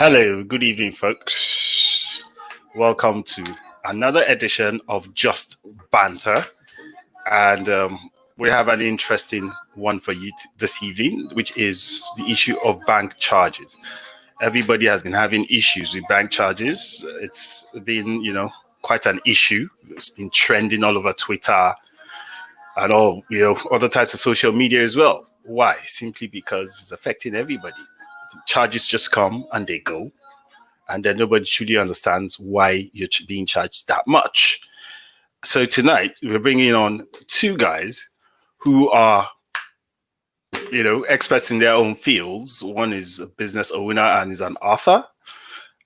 Hello, good evening, folks. Welcome to another edition of Just Banter. And we have an interesting one for you this evening, which is the issue of bank charges. Everybody has been having issues with bank charges. It's been, quite an issue. It's been trending all over Twitter and all, other types of social media as well. Why? Simply because it's affecting everybody. The charges just come and they go, and then nobody truly understands why you're being charged that much. So tonight we're bringing on two guys who are, experts in their own fields. One is a business owner and is an author,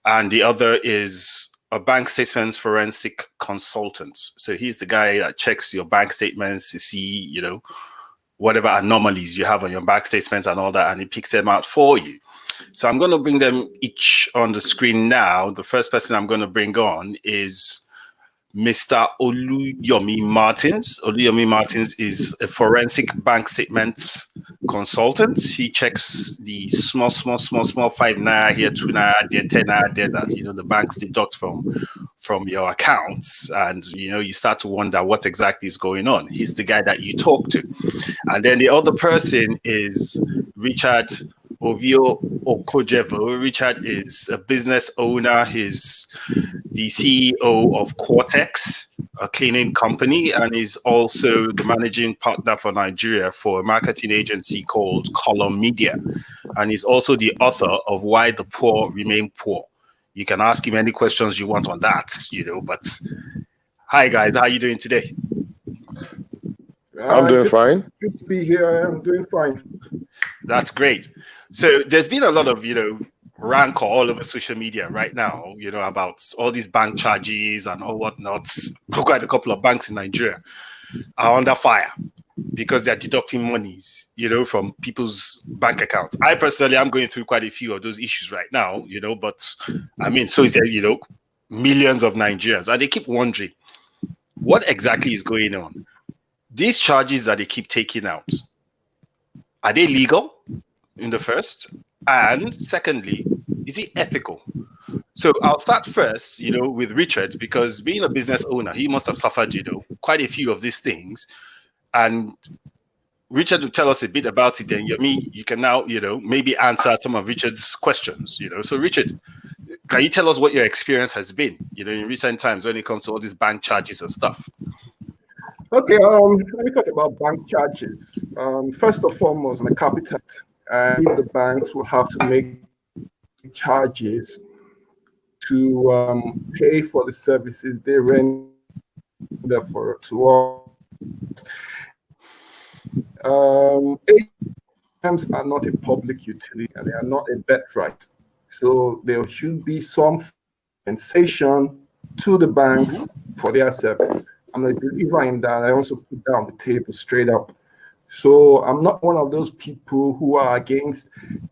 and the other is a bank statements forensic consultant. So he's the guy that checks your bank statements to see, whatever anomalies you have on your bank statements and all that, and he picks them out for you. So I'm going to bring them each on the screen now. The first person I'm going to bring on is Mr. Oluyomi Martins. Oluyomi Martins is a forensic bank statement consultant. He checks the small 5 naira here, 2 naira there, 10 naira there that the banks deduct from your accounts, and you start to wonder what exactly is going on. He's the guy that you talk to. And then the other person is Richard Ovio Okojevo. Richard is a business owner. He's the CEO of Cortex, a cleaning company, and is also the managing partner for Nigeria for a marketing agency called Column Media. And he's also the author of Why the Poor Remain Poor. You can ask him any questions you want on that, but hi guys, how are you doing today? I'm doing fine. Good to be here. I'm doing fine. That's great. So there's been a lot of, rancor all over social media right now, about all these bank charges and all whatnot. Quite a couple of banks in Nigeria are under fire because they're deducting monies, from people's bank accounts. I personally am going through quite a few of those issues right now, but I mean, so is there, millions of Nigerians, and they keep wondering what exactly is going on. These charges that they keep taking out, are they legal in the first? And secondly, is it ethical? So I'll start first, with Richard, because being a business owner, he must have suffered, quite a few of these things. And Richard will tell us a bit about it. Then you can now, maybe answer some of Richard's questions, So Richard, can you tell us what your experience has been, in recent times when it comes to all these bank charges and stuff? Okay, let me talk about bank charges. First and foremost, I'm a capitalist, and the banks will have to make charges to pay for the services they render to us. ATMs are not a public utility and they are not a birthright. So there should be some compensation to the banks for their service. I'm a believer in that. I also put that on the table straight up. So I'm not one of those people who are against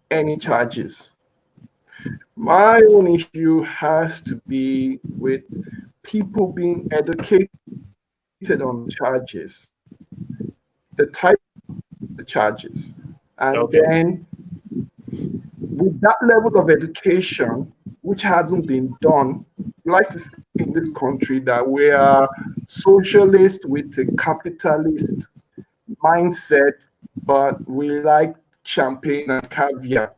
any charges. My own issue has to be with people being educated on charges, the type of the charges. And then with that level of education, which hasn't been done, I like to say in this country that we are socialist with a capitalist mindset, but we like champagne and caviar.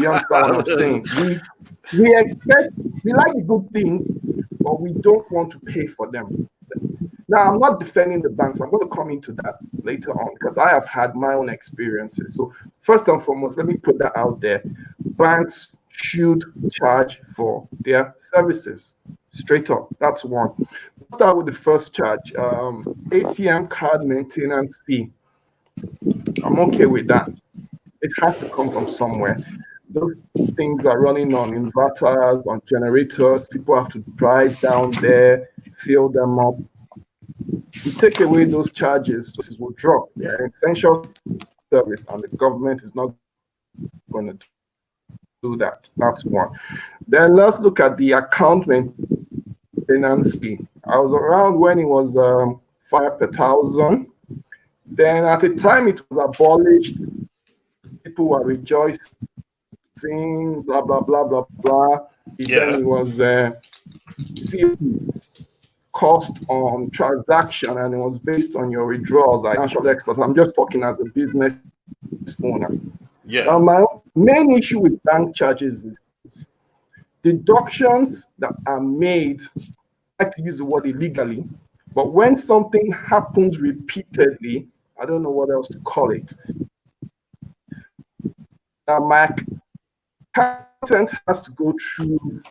You understand what I'm saying? We like the good things, but we don't want to pay for them. Now, I'm not defending the banks. I'm going to come into that later on because I have had my own experiences. So first and foremost, let me put that out there. Banks should charge for their services. Straight up. That's one. Let's start with the first charge. ATM card maintenance fee. I'm okay with that. It has to come from somewhere. Those things are running on inverters, on generators. People have to drive down there, fill them up. If you take away those charges, this will drop. They're an essential service, and the government is not going to do that. That's one. Then let's look at the account maintenance fee. I was around when it was 5 per thousand. Then at the time it was abolished, people were rejoicing blah, blah, blah, blah, blah. Then it was CFP, cost on transaction, and it was based on your withdrawals. Financial expert. I'm just talking as a business owner. Yeah. My main issue with bank charges is deductions that are made. I like to use the word illegally, but when something happens repeatedly, I don't know what else to call it. My accountant has to go through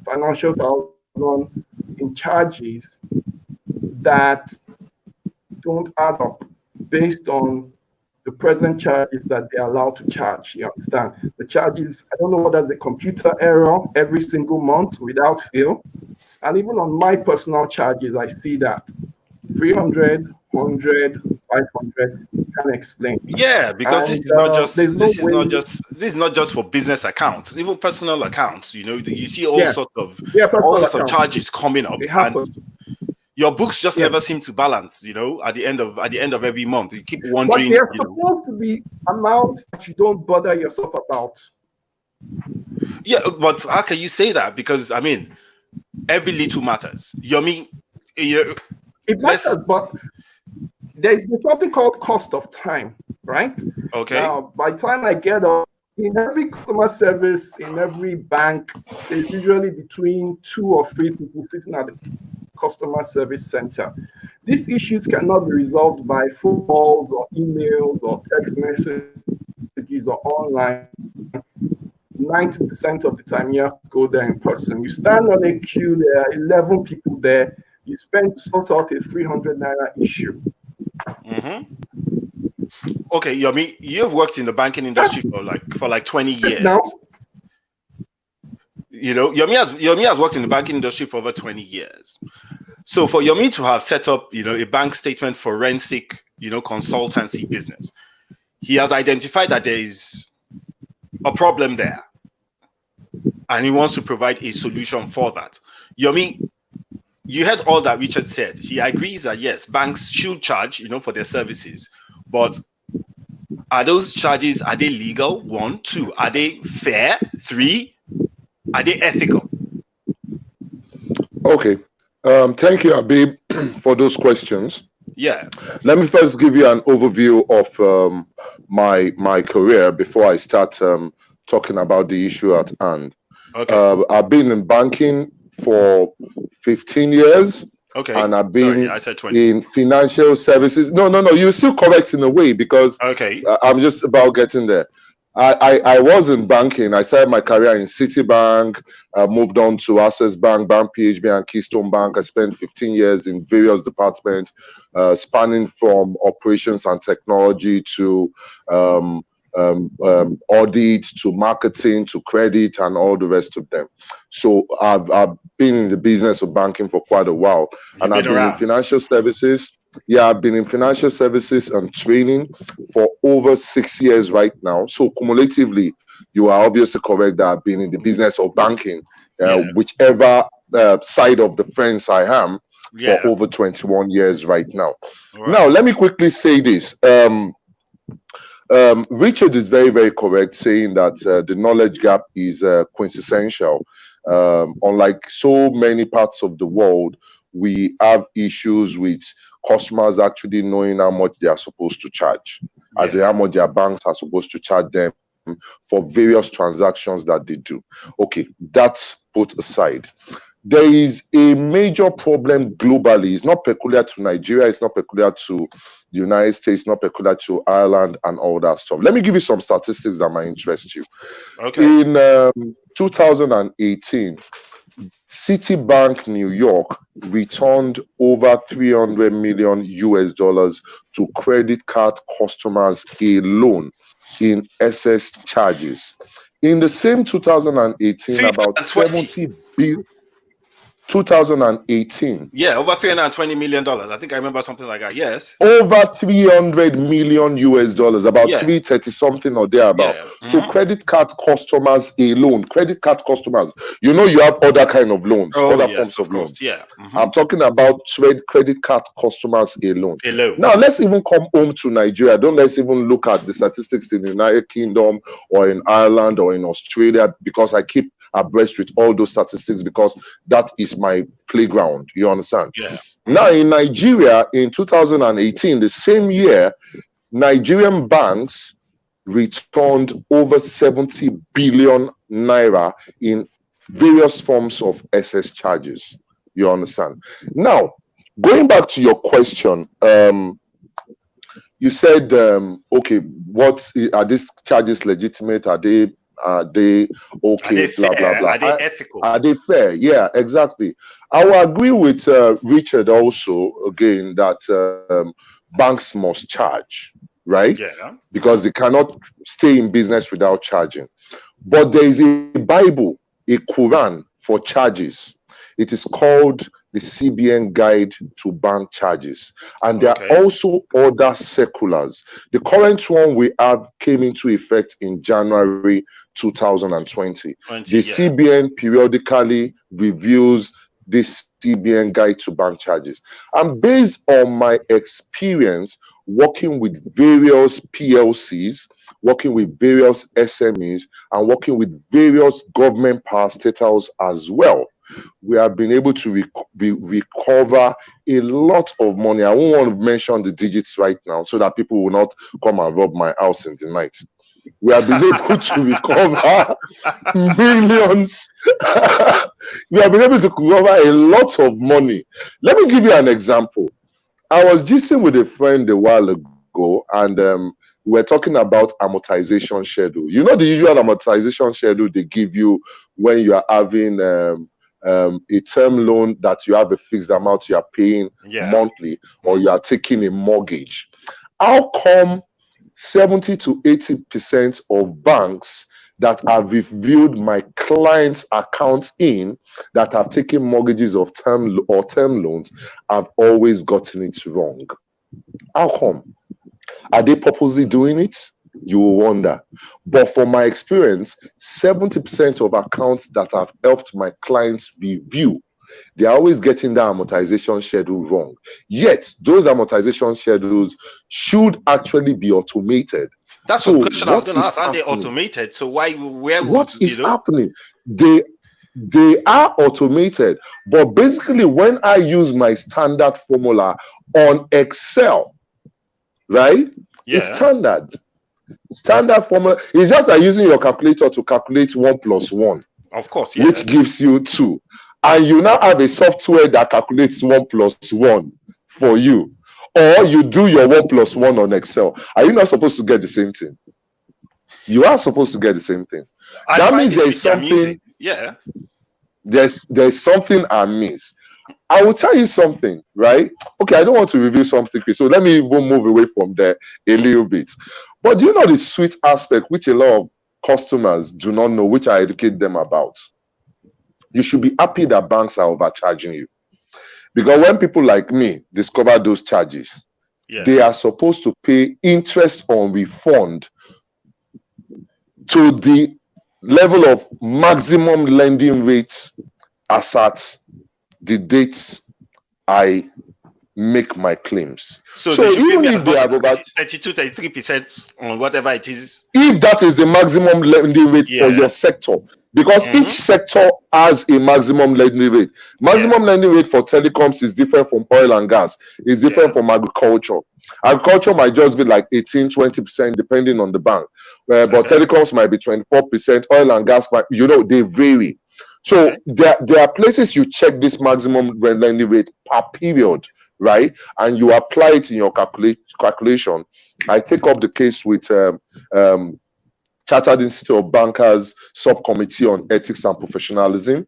financial thousand in charges that don't add up based on the present charges that they're allowed to charge. You understand? The charges, I don't know what, there's a computer error every single month without fail. And even on my personal charges, I see that 300, 100, 500 can explain. Yeah, because this is not just for business accounts, even personal accounts. You know, you see all sorts of charges coming up, and your books just never seem to balance. You know, at the end of every month, you keep wondering. But they're supposed to be amounts that you don't bother yourself about. Yeah, but how can you say that? Because I mean, every little matters. It matters, but there's something called cost of time, right? Okay. Now, by the time I get up, in every customer service, in every bank, there's usually between 2 or 3 people sitting at the customer service center. These issues cannot be resolved by phone calls or emails or text messages or online. 90% of the time, you have to go there in person. You stand on a queue, there are 11 people there. You spend sort out a 300 naira issue. Mm-hmm. Okay, you've worked in the banking industry for like 20 years. Now, you know, Yomi has worked in the banking industry for over 20 years. So for Yomi to have set up, you know, a bank statement forensic, you know, consultancy business, he has identified that there is a problem there, and he wants to provide a solution for that. Yomi, you heard all that Richard said. He agrees that yes, banks should charge, you know, for their services, but are those charges, are they legal? 1, 2, are they fair? 3, are they ethical? Okay. Thank you, Abib, for those questions. Yeah. Let me first give you an overview of my career before I start talking about the issue at hand. Okay. I've been in banking for 15 years. Okay. And I've been I said 20. in financial services. No, you're still correct in a way, because I'm just about getting there. I was in banking. I started my career in Citibank, moved on to Access Bank, Bank PHB, and Keystone Bank. I spent 15 years in various departments, spanning from operations and technology to audit, to marketing, to credit, and all the rest of them. So I've been in the business of banking for quite a while, and I've been in financial services. Yeah, I've been in financial services and training for over 6 years right now. So cumulatively, you are obviously correct that I've been in the business of banking, whichever side of the fence I am, for over 21 years right now. Now, let me quickly say this. Richard is very, very correct saying that the knowledge gap is quintessential. Unlike so many parts of the world, we have issues with customers actually knowing how much they are supposed to charge, as in how much their banks are supposed to charge them for various transactions that they do. Okay, that's put aside. There is a major problem globally. It's not peculiar to Nigeria. It's not peculiar to the United States, not peculiar to Ireland and all that stuff. Let me give you some statistics that might interest you. Okay. In 2018, Citibank New York returned over $300 million to credit card customers alone in excess charges. In the same 2018, about 70 billion. 2018. Yeah, over $320 million. I think I remember something like that. Yes. Over 300 million US dollars, about Yeah. 330 something or thereabout, Yeah. to credit card customers alone. Credit card customers. You know, you have other kind of loans, other forms of loans. Yeah. I'm talking about credit card customers alone. Alone. Now, let's even come home to Nigeria. Let's even look at the statistics in the United Kingdom or in Ireland or in Australia, because I keep abreast with all those statistics because that is my playground. You understand? Yeah. Now, in Nigeria, in 2018, the same year, Nigerian banks returned over 70 billion naira in various forms of excess charges. You understand? Now, going back to your question, you said, okay, what are these charges legitimate? Are they okay? Are they blah, fair? blah, blah. Are they ethical? Are they fair? Yeah, exactly. I will agree with Richard also, again, that banks must charge, right? Yeah. Because they cannot stay in business without charging. But there is a Bible, a Quran for charges. It is called the CBN Guide to Bank Charges. And there are also other circulars. The current one we have came into effect in January 2020. The CBN periodically reviews this CBN Guide to Bank Charges. And based on my experience working with various PLCs, working with various SMEs, and working with various government parastatals as well, we have been able to recover a lot of money. I won't want to mention the digits right now so that people will not come and rob my house in the night. We have been able to recover millions. We have been able to recover a lot of money. Let me give you an example. I was gisting with a friend a while ago, and we were talking about amortization schedule. You know the usual amortization schedule they give you when you are having a term loan that you have a fixed amount you are paying monthly, or you are taking a mortgage. How come 70 to 80% of banks that have reviewed my clients' accounts that have taken mortgages of term loans have always gotten it wrong? How come? Are they purposely doing it? You will wonder. But from my experience, 70% of accounts that have helped my clients review, they're always getting that amortization schedule wrong. Yet, those amortization schedules should actually be automated. That's the question I was going to ask. Are they automated? So what is happening? They are automated. But basically, when I use my standard formula on Excel, right? Yeah. It's standard formula. It's just like using your calculator to calculate 1 + 1. Of course, which gives you 2. And you now have a software that calculates 1 + 1 for you. Or you do your 1 + 1 on Excel. Are you not supposed to get the same thing? You are supposed to get the same thing. That means there is something. Yeah. There's something amiss. I will tell you something, right? Okay, I don't want to reveal something, so let me even move away from there a little bit. But do you know the sweet aspect which a lot of customers do not know, which I educate them about? You should be happy that banks are overcharging you. Because when people like me discover those charges, they are supposed to pay interest on refund to the level of maximum lending rates as at the dates I make my claims. So even if they have about 32, 33% on whatever it is, if that is the maximum lending rate for your sector, because each sector has a maximum lending rate. Maximum lending rate for telecoms is different from oil and gas. It's different from agriculture. Agriculture might just be like 18, 20% depending on the bank. But telecoms might be 24%. Oil and gas might, they vary. So there are places you check this maximum lending rate per period, right? And you apply it in your calculation. I take up the case with Chartered Institute of Bankers Subcommittee on Ethics and Professionalism.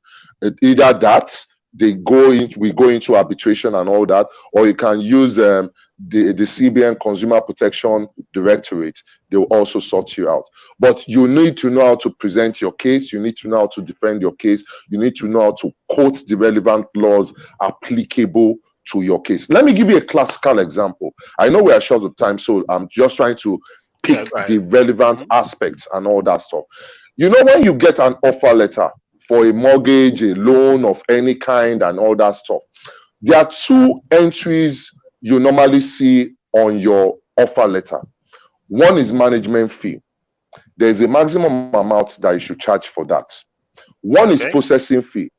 Either that we go into arbitration and all that, or you can use the the CBN Consumer Protection Directorate, they will also sort you out. But you need to know how to present your case. You need to know how to defend your case. You need to know how to quote the relevant laws applicable to your case. Let me give you a classical example. I know we are short of time, so I'm just trying to pick the relevant aspects and all that stuff. You know, when you get an offer letter for a mortgage, a loan of any kind and all that stuff, there are two entries you normally see on your offer letter. One is management fee. There's a maximum amount that you should charge for that. One is processing fee.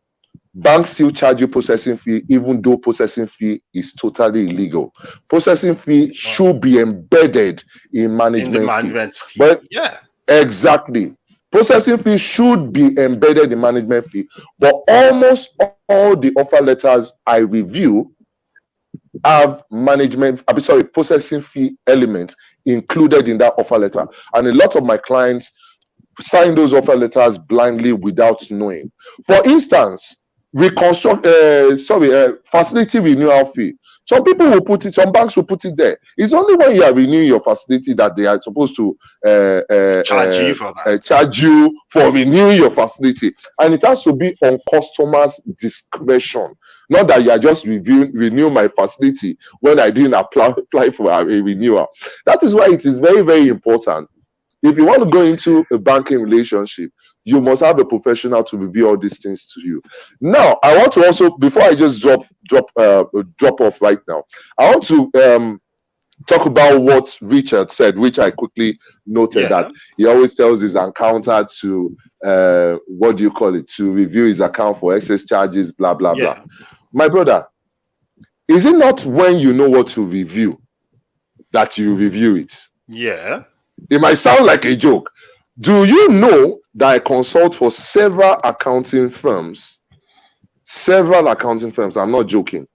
Banks still charge you processing fee, even though processing fee is totally illegal. Processing fee should be embedded in management fee. But exactly. Processing fee should be embedded in management fee. But almost all the offer letters I review have processing fee elements included in that offer letter. And a lot of my clients sign those offer letters blindly without knowing. For instance, facility renewal fee. Some people will put it, some banks will put it there. It's only when you are renewing your facility that they are supposed to charge you for renewing your facility. And it has to be on customers' discretion. Not that you are just renew my facility when I didn't apply for a renewal. That is why it is very, very important. If you want to go into a banking relationship, you must have a professional to review all these things to you. Now, I want to also, before I just drop off right now, I want to talk about what Richard said, which I quickly noted that he always tells his accountant to to review his account for excess charges, blah blah blah. My brother, is it not when you know what to review that you review it? Yeah. It might sound like a joke. Do you know that I consult for several accounting firms? Several accounting firms. I'm not joking.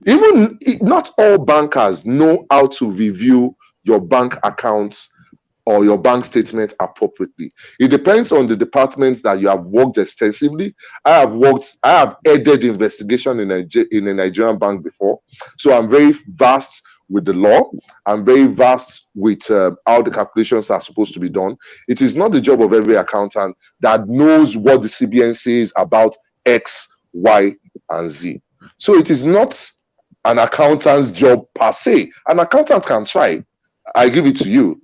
Even not all bankers know how to review your bank accounts or your bank statement appropriately. It depends on the departments that you have worked extensively. I have headed investigation in a Nigerian bank before, so I'm very vast with the law. I'm very vast with how the calculations are supposed to be done. It is not the job of every accountant that knows what the CBN says about X, Y, and Z. So it is not an accountant's job per se. An accountant can try. I give it to you.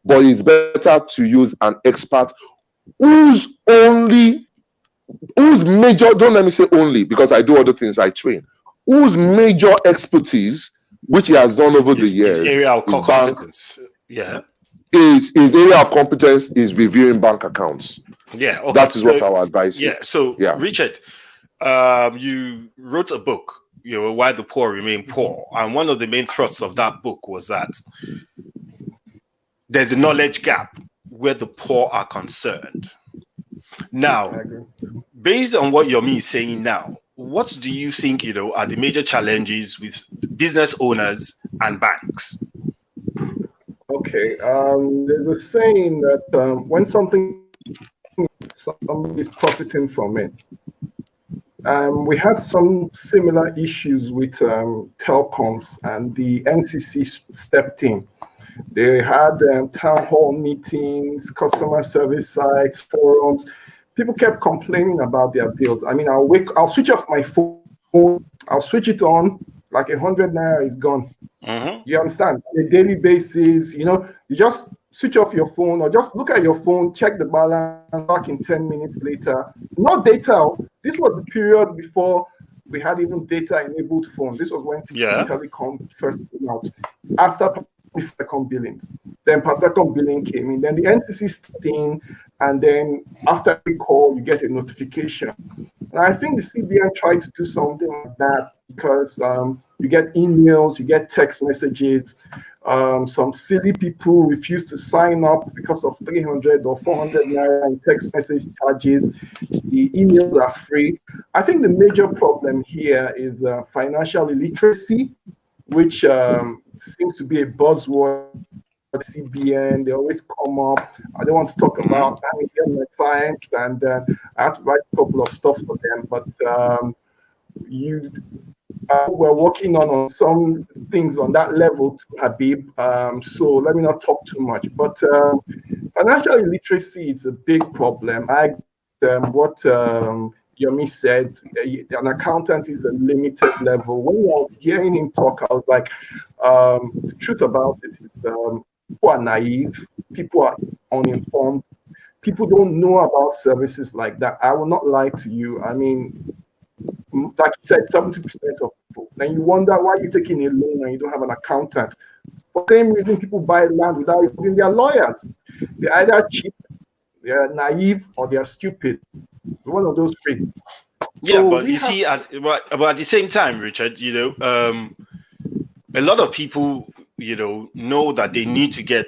But it's better to use an expert whose major, don't let me say only, because I do other things, I train, whose major expertise, which he has done over the years, his area of competence. His area of competence is reviewing bank accounts. Yeah, okay. That is what I would advise you. Richard, you wrote a book, Why the Poor Remain Poor, and one of the main thrusts of that book was that there's a knowledge gap where the poor are concerned. Now, based on what Yomi is saying now, what do you think, are the major challenges with business owners and banks? Okay, there's a saying that when somebody is profiting from it, we had some similar issues with telecoms, and the NCC stepped in. They had town hall meetings, customer service sites, forums. People kept complaining about their bills. I mean, I'll switch off my phone, I'll switch it on, like 100 naira is gone. You understand? On a daily basis, you just switch off your phone or just look at your phone, check the balance, back in 10 minutes later. Not data. This was the period before we had even data-enabled phone. This was when telecom first came out. After second billings, then per second billing came in, then the NCC stepped in, and then after every call you get a notification. And I think the CBN tried to do something like that because you get emails, you get text messages. Some silly people refuse to sign up because of 300 or 400 naira in text message charges. The emails are free. I think the major problem here is financial illiteracy, which seems to be a buzzword. CBN, they always come up. I don't want to talk about my clients, and I have to write a couple of stuff for them. But we're working on some things on that level too, Habib. So let me not talk too much. But financial illiteracy is a big problem. What Yomi said, an accountant is a limited level. When I was hearing him talk, I was like, the truth about it is people are naive, people are uninformed, people don't know about services like that. I will not lie to you. I mean, like you said, 70% of people. Then you wonder why you're taking a loan and you don't have an accountant. For the same reason, people buy land without using their lawyers. They're either cheap, they're naive, or they're stupid. One of those three. Yeah, so but you see, but at the same time, Richard, a lot of people, know that they need to get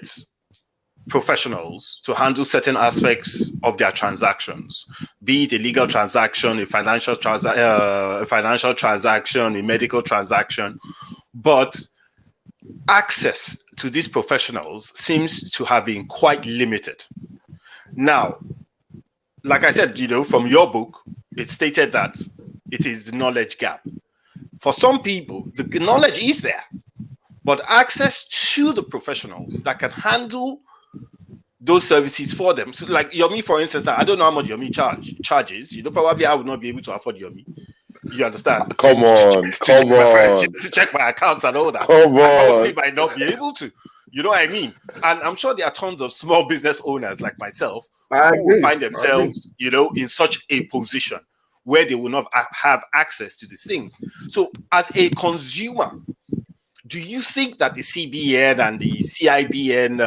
professionals to handle certain aspects of their transactions, be it a legal transaction, a financial transaction, a medical transaction. But access to these professionals seems to have been quite limited. Now, like I said, from your book, it stated that it is the knowledge gap. For some people, the knowledge is there, but access to the professionals that can handle those services for them. So like Yomi, for instance, I don't know how much Yomi charges. Probably I would not be able to afford Yomi. You understand? Come on. To check my accounts and all that. I probably might not be able to. You know what I mean? And I'm sure there are tons of small business owners like myself who will find themselves, in such a position where they will not have access to these things. So as a consumer, do you think that the CBN and the CIBN,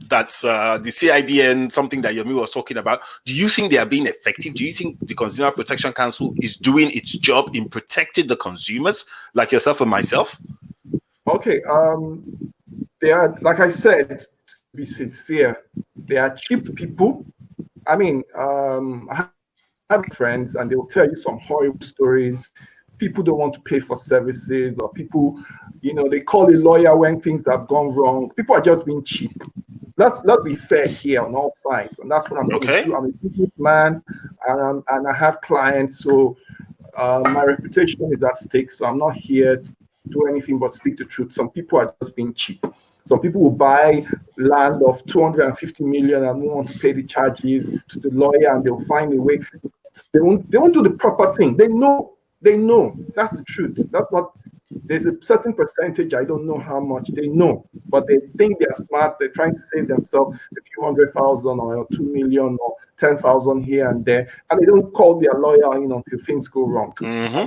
that's the CIBN, something that Yomi was talking about, do you think they are being effective? Do you think the Consumer Protection Council is doing its job in protecting the consumers like yourself and myself? Okay, they are, like I said, to be sincere, they are cheap people. I mean, I have friends and they will tell you some horrible stories. People don't want to pay for services, or people, they call a lawyer when things have gone wrong. People are just being cheap. Let's be fair here on all sides, and that's what I'm going to do. I'm a businessman, and I have clients, so my reputation is at stake. So I'm not here to do anything but speak the truth. Some people are just being cheap. Some people will buy land of 250 million and won't want to pay the charges to the lawyer, and they'll find a way. They won't do the proper thing. They know. That's the truth. That's what. There's a certain percentage, I don't know how much, they know, but they think they're smart. They're trying to save themselves a few 100,000 or 2 million or 10,000 here and there, and they don't call their lawyer until things go wrong.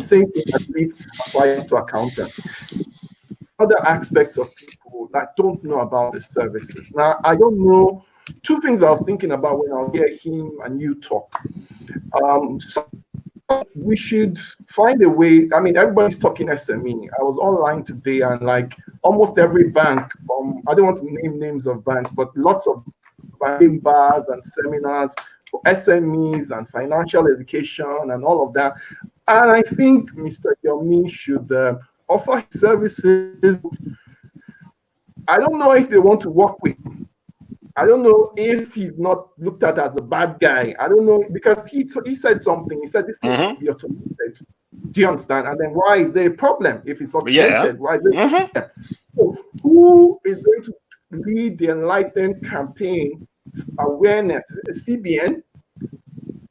Same thing, at least, applies to accountants. Other aspects of people that don't know about the services. Now, I don't know. Two things I was thinking about when I hear him and you talk. We should find a way. I mean, everybody's talking SME. I was online today, and like almost every bank, I don't want to name names of banks, but lots of bars and seminars for SMEs and financial education and all of that. And I think Mr. Yomi should offer his services. I don't know if they want to work with him. I don't know if he's not looked at as a bad guy. I don't know, because he said something. He said this thing should be automated. Do you understand? And then why is there a problem if it's automated? Why is there a problem? So who is going to lead the Enlightened campaign awareness? Is it CBN?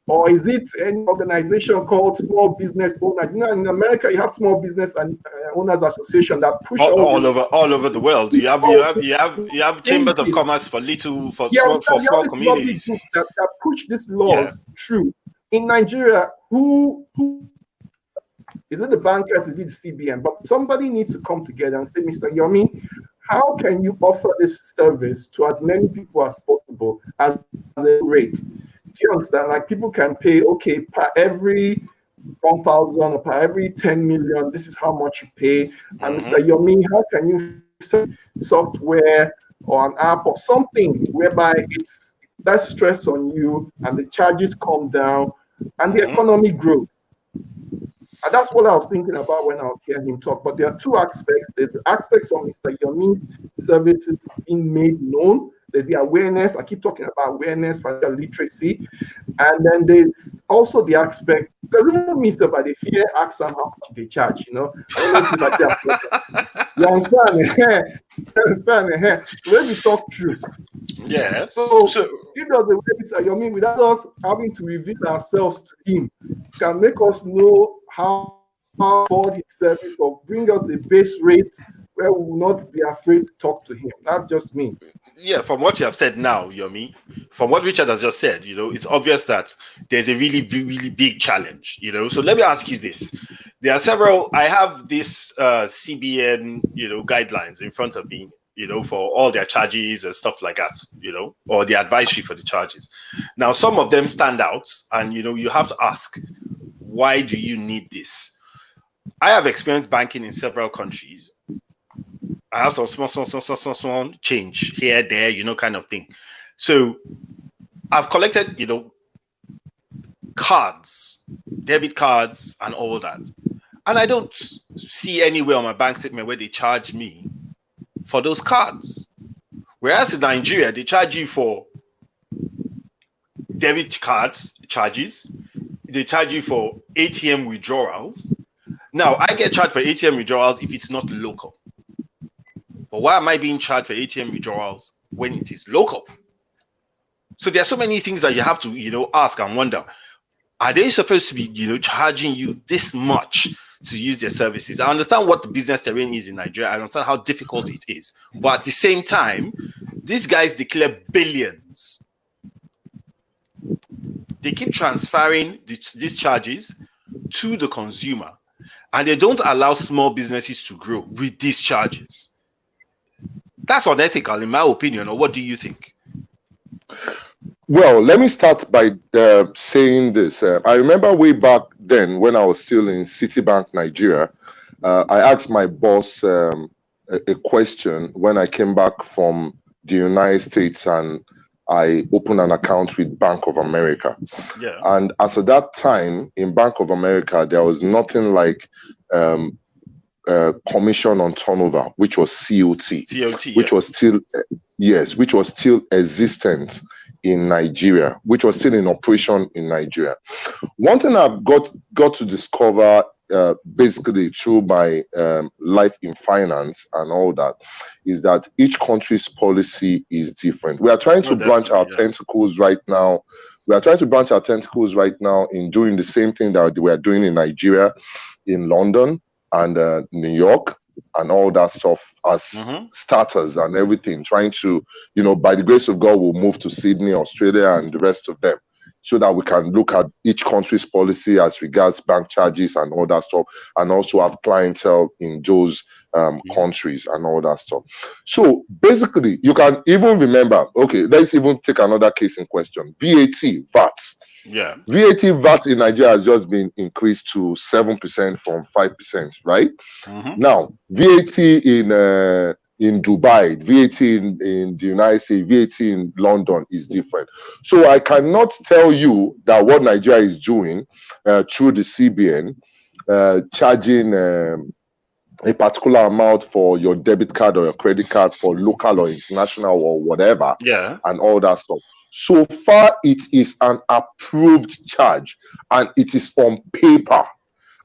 Or is it any organization called Small Business Owners? In America, you have Small Business and Owners Association that push all over the world. You have chambers of commerce for small communities that push these laws through. In Nigeria, who is it? The bankers, is it the CBN? But somebody needs to come together and say, Mr. Yomi, how can you offer this service to as many people as possible as a rate? Do you understand? Like, people can pay, okay, per every 1,000 or per every 10 million, this is how much you pay. And Mr. Yomi, how can you set software or an app or something whereby it's less stress on you and the charges come down and the economy grows? And that's what I was thinking about when I was hearing him talk. But there are two aspects. There's the aspects of Mr. Yomi's services being made known. There's the awareness. I keep talking about awareness, financial literacy. And then there's also the aspect Because even me, somebody here ask them how much they charge, you know. I don't know if you understand? You understand? So let me talk truth. Yeah. So if there's a way Mr. Yomi, without us having to reveal ourselves to him, can make us know how afford his service or bring us a base rate where we will not be afraid to talk to him. That's just me. Yeah, from what you have said now, Yomi, from what Richard has just said, you know, it's obvious that there's a really, really big challenge, you know. So let me ask you this. There are several, I have this CBN, you know, guidelines in front of me, you know, for all their charges and stuff like that, you know, or the advisory for the charges. Now, some of them stand out and, you know, you have to ask, why do you need this? I have experienced banking in several countries. I have some small change here, there, you know, kind of thing. So I've collected, you know, cards, debit cards and all that. And I don't see anywhere on my bank statement where they charge me for those cards. Whereas in Nigeria, they charge you for debit card charges. They charge you for ATM withdrawals. Now, I get charged for ATM withdrawals if it's not local. But why am I being charged for ATM withdrawals when it is local? So there are so many things that you have to, you know, ask and wonder. Are they supposed to be, you know, charging you this much to use their services? I understand what the business terrain is in Nigeria. I understand how difficult it is. But at the same time, these guys declare billions. They keep transferring these charges to the consumer. And they don't allow small businesses to grow with these charges. That's unethical, in my opinion. Or what do you think? Well, let me start by saying this. I remember way back then when I was still in Citibank, Nigeria, I asked my boss a question when I came back from the United States and I opened an account with Bank of America. Yeah. And as at that time in Bank of America, there was nothing like commission on turnover, which was COT, which was still which was still existent in Nigeria, which was still in operation in Nigeria. One thing I've got to discover basically through my life in finance and all that is that each country's policy is different. We are trying to branch our tentacles right now. We are trying to branch our tentacles right now in doing the same thing that we are doing in Nigeria, in London, and New York and all that stuff as starters and everything, trying to, you know, by the grace of God, we'll move to Sydney, Australia, and the rest of them so that we can look at each country's policy as regards bank charges and all that stuff, and also have clientele in those countries and all that stuff. So basically, you can even remember, okay, let's even take another case in question, VAT. Yeah. VAT in Nigeria has just been increased to 7% from 5%, right? Now, VAT in Dubai, VAT in the United States, VAT in London is different. So I cannot tell you that what Nigeria is doing through the CBN, charging a particular amount for your debit card or your credit card for local or international or whatever, and all that stuff. So far, it is an approved charge and it is on paper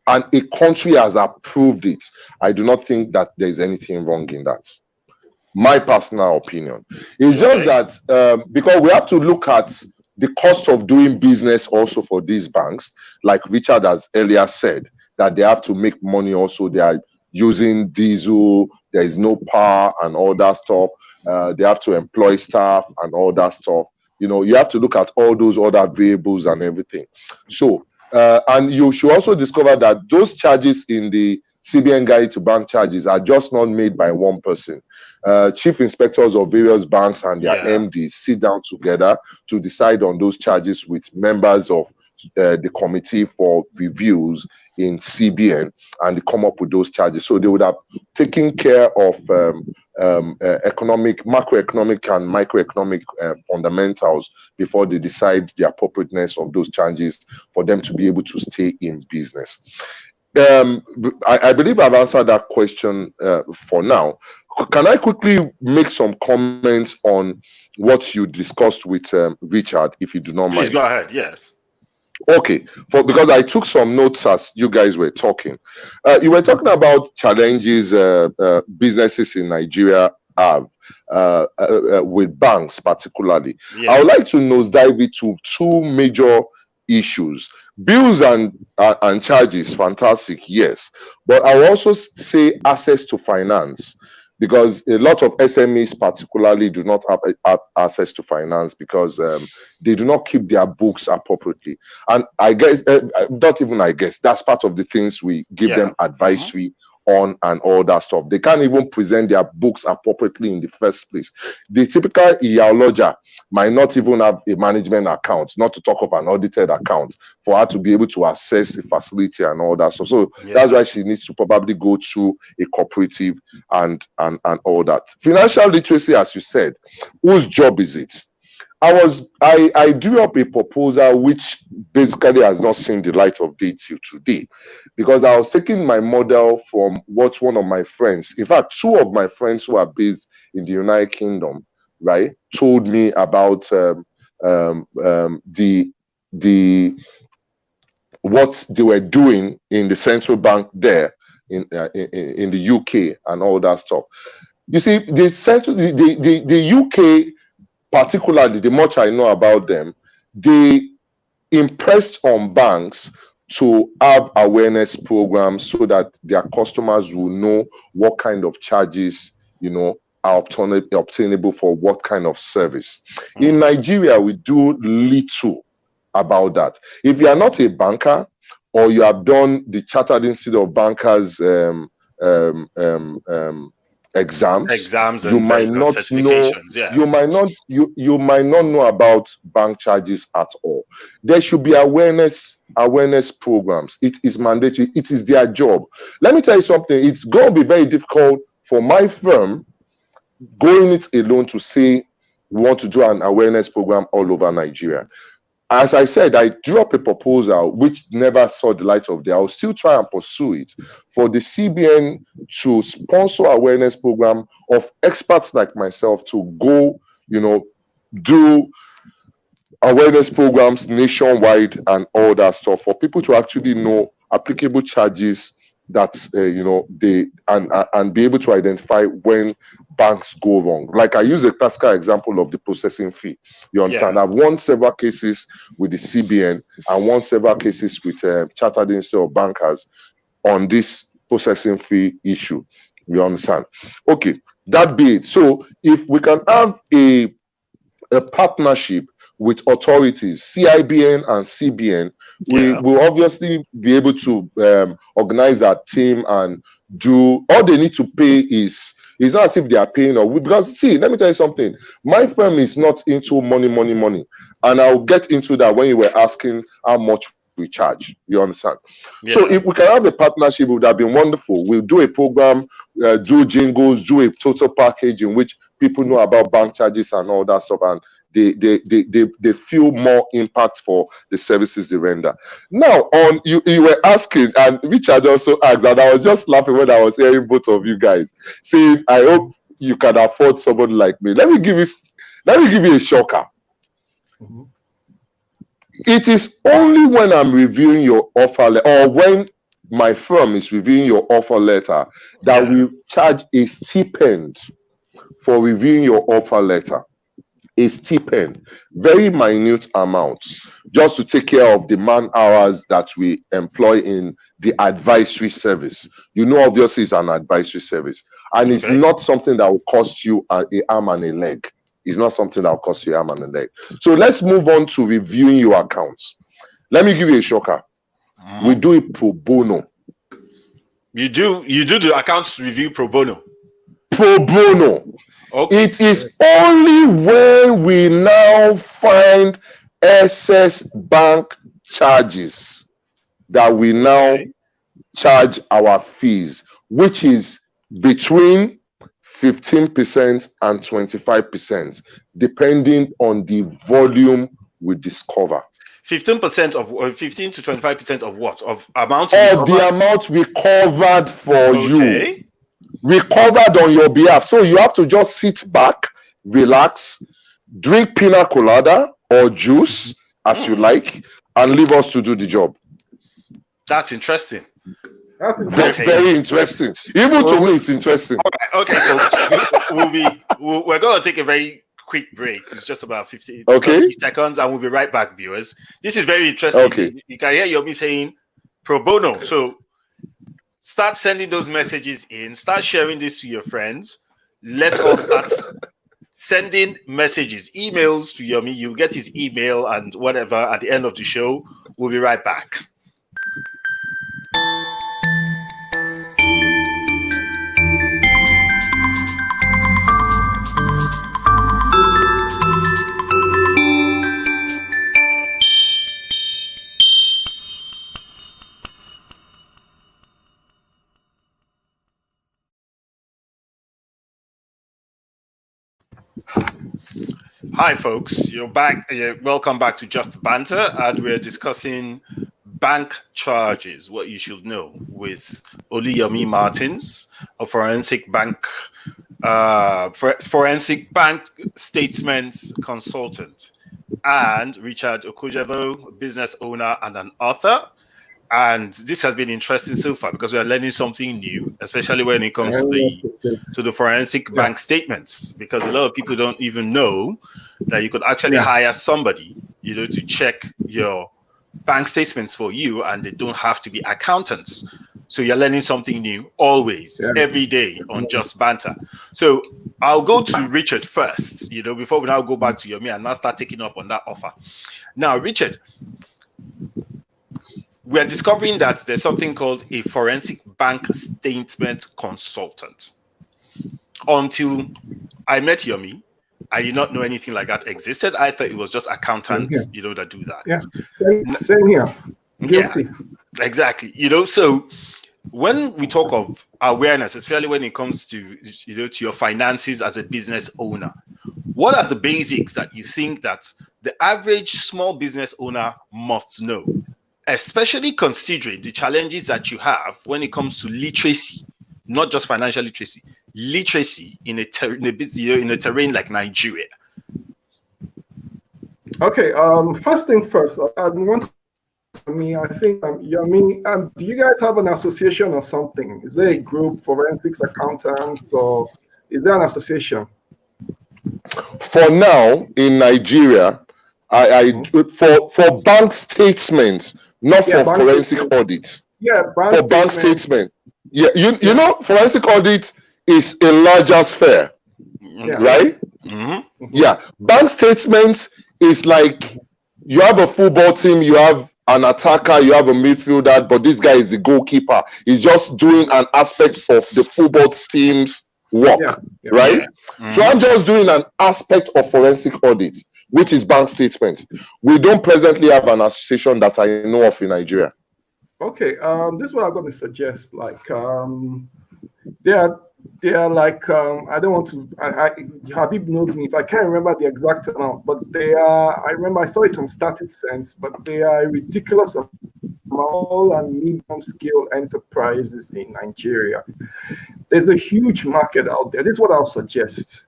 and a country has approved it. I do not think that there's anything wrong in that. My personal opinion. It's just that because we have to look at the cost of doing business also for these banks, like Richard has earlier said, that they have to make money also. They are using diesel, there is no power and all that stuff. They have to employ staff and all that stuff. You know, you have to look at all those other variables and everything. So, and you should also discover that those charges in the CBN Guide to Bank Charges are just not made by one person. Chief inspectors of various banks and their MDs sit down together to decide on those charges with members of the committee for reviews in CBN, and they come up with those charges. So they would have taken care of macroeconomic and microeconomic fundamentals before they decide the appropriateness of those charges for them to be able to stay in business. I believe I've answered that question for now. Can I quickly make some comments on what you discussed with Richard, if you do not mind? Please go ahead, yes. Okay, because I took some notes as you guys were talking. You were talking about challenges businesses in Nigeria have with banks, particularly. Yeah. I would like to nosedive into two major issues: bills and charges. Fantastic, yes, but I will also say access to finance, because a lot of SMEs, particularly, do not have access to finance because they do not keep their books appropriately. And I guess, not even I guess, that's part of the things we give Yeah. them advisory on and all that stuff. They can't even present their books appropriately in the first place. The typical ER might not even have a management account, not to talk of an audited account, for her to be able to access the facility and all that stuff. So that's why she needs to probably go through a cooperative and all that. Financial literacy, as you said, whose job is it? I drew up a proposal which basically has not seen the light of day till today, because I was taking my model from what one of my friends, in fact, two of my friends who are based in the United Kingdom, right, told me about what they were doing in the central bank there in the UK and all that stuff. You see, the UK, particularly, the much I know about them, they impressed on banks to have awareness programs so that their customers will know what kind of charges, are obtainable for what kind of service. In Nigeria, we do little about that. If you are not a banker, or you have done the Chartered Institute of Bankers exams, you might not know. You might not know about bank charges at all. There should be awareness programs. It is mandatory. It is their job. Let me tell you something. It's going to be very difficult for my firm going it alone to say we want to do an awareness program all over Nigeria. As I said, I drew up a proposal which never saw the light of day. I'll still try and pursue it for the CBN to sponsor awareness program of experts like myself to go, do awareness programs nationwide and all that stuff, for people to actually know applicable charges that they and be able to identify when banks go wrong. Like I use a classical example of the processing fee. You understand? I've won several cases with the CBN and won several cases with Chartered Institute of Bankers on this processing fee issue. You understand? Okay, that be it. So if we can have a partnership with authorities, CIBN and CBN, we will obviously be able to organize our team and do. All they need to pay is, it's not as if they are paying, or because, see, let me tell you something. My firm is not into money, and I'll get into that when you were asking how much we charge. You understand? So if we can have a partnership, it would have been wonderful. We'll do a program, do jingles, do a total package in which people know about bank charges and all that stuff, and they feel more impact for the services they render. Now, on you were asking, and Richard also asked, and I was just laughing when I was hearing both of you guys saying, I hope you can afford somebody like me. Let me give you a shocker. It is only when I'm reviewing your offer letter, or when my firm is reviewing your offer letter, that we charge a stipend for reviewing your offer letter. A stipend, very minute amounts, just to take care of the man hours that we employ in the advisory service. Obviously it's an advisory service, and it's not something that will cost you an arm and a leg. It's not something that will cost you an arm and a leg. So let's move on to reviewing your accounts. Let me give you a shocker. We do it pro bono. You do the accounts review pro bono. Pro bono. Okay. It is only when we now find excess bank charges that we now charge our fees, which is between 15% and 25%, depending on the volume we discover. 15% of 15 to 25% of what? Of amounts? Of the amount we covered for you. Recovered on your behalf. So you have to just sit back, relax, drink pina colada or juice as you like, and leave us to do the job. That's interesting. That's That's interesting. very interesting. Even to me, it's interesting. All right, okay, folks. We're going to take a very quick break. It's just about 30 seconds, and we'll be right back, viewers. This is very interesting. Okay. You can hear Yomi saying pro bono. So start sending those messages in. Start sharing this to your friends. Let's all start sending messages, emails to Yomi. You'll get his email and whatever at the end of the show. We'll be right back. Hi, folks. You're back. Welcome back to Just Banter, and we're discussing bank charges, what you should know, with Yomi Martins, a forensic bank statement consultant, and Richard Okujevo, a business owner and an author. And this has been interesting so far because we are learning something new, especially when it comes to the forensic bank statements, because a lot of people don't even know that you could actually hire somebody, to check your bank statements for you, and they don't have to be accountants. So you're learning something new always, every day on Just Banter. So I'll go to Richard first, before we now go back to Yomi and now start taking up on that offer. Now, Richard, we are discovering that there's something called a forensic bank statement consultant. Until I met Yomi, I did not know anything like that existed. I thought it was just accountants, that do that. Yeah, same here. Guilty. Yeah, exactly. So when we talk of awareness, especially when it comes to, to your finances as a business owner, what are the basics that you think that the average small business owner must know? Especially considering the challenges that you have when it comes to literacy, not just financial literacy in a terrain like Nigeria. Okay. First thing first, I want me. I think Yomi. Do you guys have an association or something? Is there a group, forensics accountants, or is there an association? For now, in Nigeria, for bank statements. Not for forensic audits. Yeah, for bank statement. Yeah, you know, forensic audit is a larger sphere, right? Mm-hmm. Yeah, bank statements is like you have a football team, you have an attacker, you have a midfielder, but this guy is the goalkeeper. He's just doing an aspect of the football team's work, right? Yeah. Mm-hmm. So I'm just doing an aspect of forensic audit, which is bank statements. We don't presently have an association that I know of in Nigeria. Okay, this is what I'm going to suggest. Like, they are like, I don't want to. Habib knows me. If I can't remember the exact amount, but they are. I remember I saw it on Static Sense, but they are ridiculous small and medium scale enterprises in Nigeria. There's a huge market out there. This is what I'll suggest.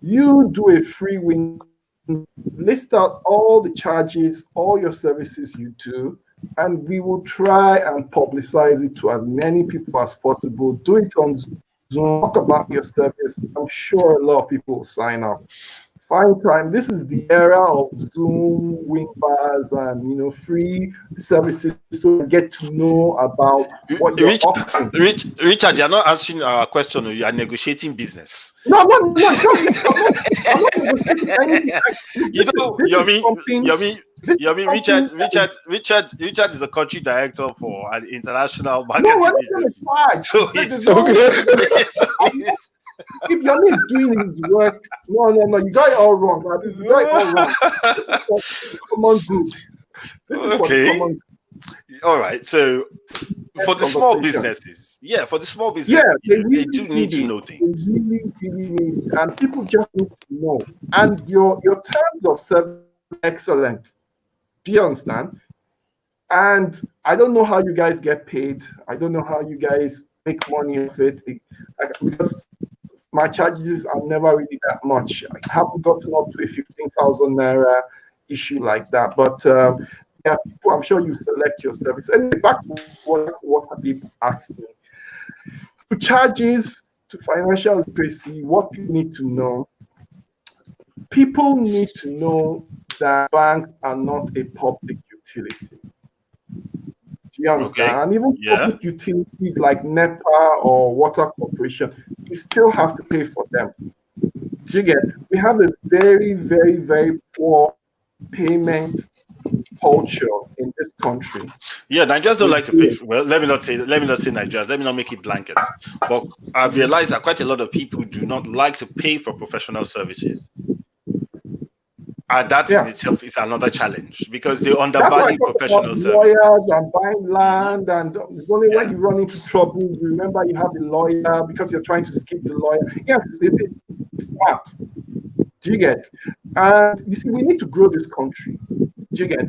You do a free win. List out all the charges, all your services you do, and we will try and publicize it to as many people as possible. Do it on Zoom, talk about your service. I'm sure a lot of people will sign up. Find time. This is the era of Zoom, wing bars, and free services, so you get to know about what you're offering. Richard, you're not answering our question. You are negotiating business. No. I'm not negotiating anything. Richard is a country director for an international marketing agency. So if Yomi is doing his work, no, you got it all wrong. You got it all wrong. This is common good. This is for the common good. All right. So for the small businesses, they do need to know things. They really need, and people just need to know. And your terms of service are excellent. Do you understand? And I don't know how you guys get paid. I don't know how you guys make money off it, because my charges are never really that much. I haven't gotten up to a 15,000 naira issue like that. But there are people, I'm sure you select your service. Anyway, back to what Habib asked me. To charges, to financial literacy, what people need to know. People need to know that banks are not a public utility. Do you understand? Okay. And even Yeah. public utilities like NEPA or Water Corporation, you still have to pay for them. Do you get? We have a very, very, very poor payment culture in this country. Yeah, Nigerians don't We like to pay. do. Well, let me not say Nigerians. Let me not make it blanket. But I've realized that quite a lot of people do not like to pay for professional services. And that in itself is another challenge because they undervalue professional services. Lawyers and buying land, and only when you run into trouble, you remember you have a lawyer because you're trying to skip the lawyer. Yes, it's smart. Do you get? And you see, we need to grow this country. Do you get?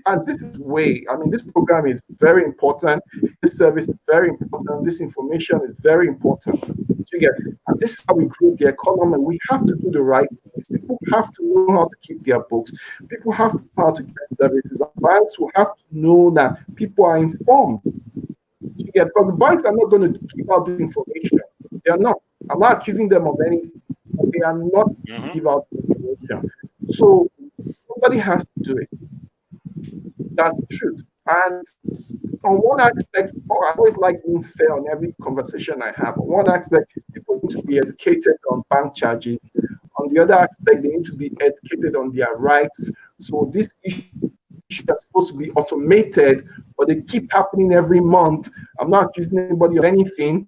And this is way. I mean, this program is very important. This service is very important. This information is very important. Do you get? And this is how we grow the economy. We have to do the right things. People have to know how to keep their books. People have to know how to get services. And banks will have to know that people are informed. Do you get? Because the banks are not going to give out this information. They are not. I'm not accusing them of anything. They are not give out information. So somebody has to do it. That's the truth. And on one aspect, I always like being fair on every conversation I have. On one aspect, people need to be educated on bank charges. On the other aspect, they need to be educated on their rights. So this issue is supposed to be automated, but they keep happening every month. I'm not accusing anybody of anything.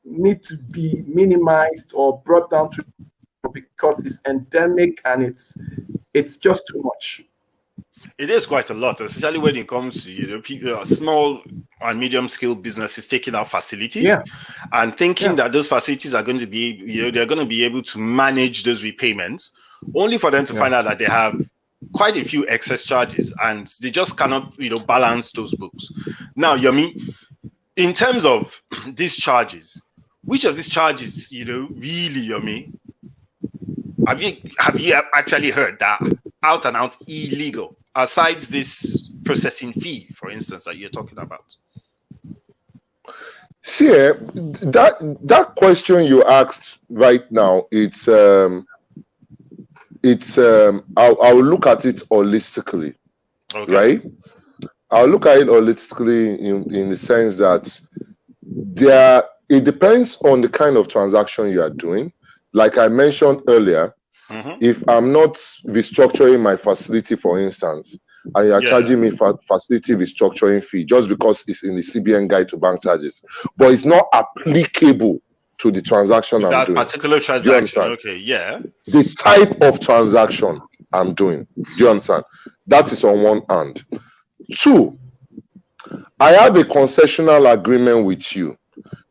Need to be minimized or brought down to because it's endemic and it's just too much. It is quite a lot, especially when it comes to people, small and medium scale businesses taking out facilities and thinking that those facilities are going to be they're going to be able to manage those repayments, only for them to find out that they have quite a few excess charges and they just cannot balance those books. Now, Yomi, in terms of these charges, which of these charges really, Yomi, have you actually heard that out and out illegal? Aside this processing fee, for instance, that you're talking about? See, that question you asked right now, I'll look at it holistically, right? I'll look at it holistically in the sense that it depends on the kind of transaction you are doing. Like I mentioned earlier, if I'm not restructuring my facility, for instance, and you're charging me for facility restructuring fee just because it's in the CBN guide to bank charges, but it's not applicable to the transaction I'm doing. That particular transaction, the type of transaction I'm doing. Do you understand? That is on one hand. Two, I have a concessional agreement with you,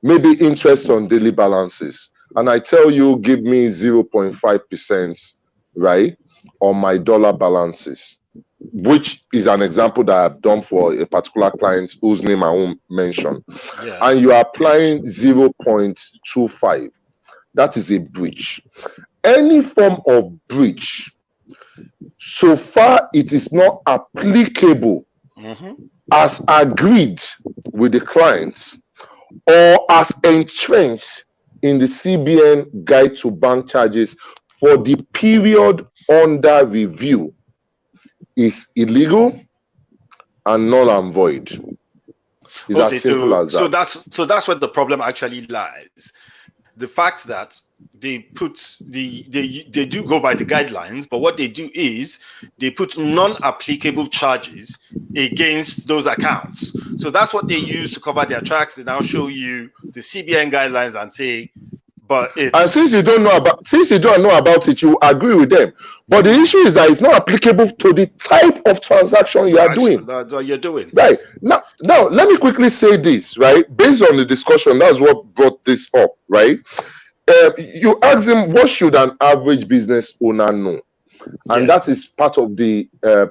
maybe interest on daily balances. And I tell you, give me 0.5%, right, on my dollar balances, which is an example that I've done for a particular client whose name I won't mention. And you are applying 0.25. That is a breach. Any form of breach, so far it is not applicable as agreed with the clients or as entrenched in the CBN guide to bank charges for the period under review is illegal and null and void. It's as simple as that. So that's where the problem actually lies. The fact that they do go by the guidelines, but what they do is they put non-applicable charges against those accounts. So that's what they use to cover their tracks. They now show you the CBN guidelines and say, but it's... And since you don't know about it, you agree with them. But the issue is that it's not applicable to the type of transaction you are doing. You're doing. Right. Now, let me quickly say this, right? Based on the discussion, that's what brought this up, right? You ask them, what should an average business owner know? And that is part of the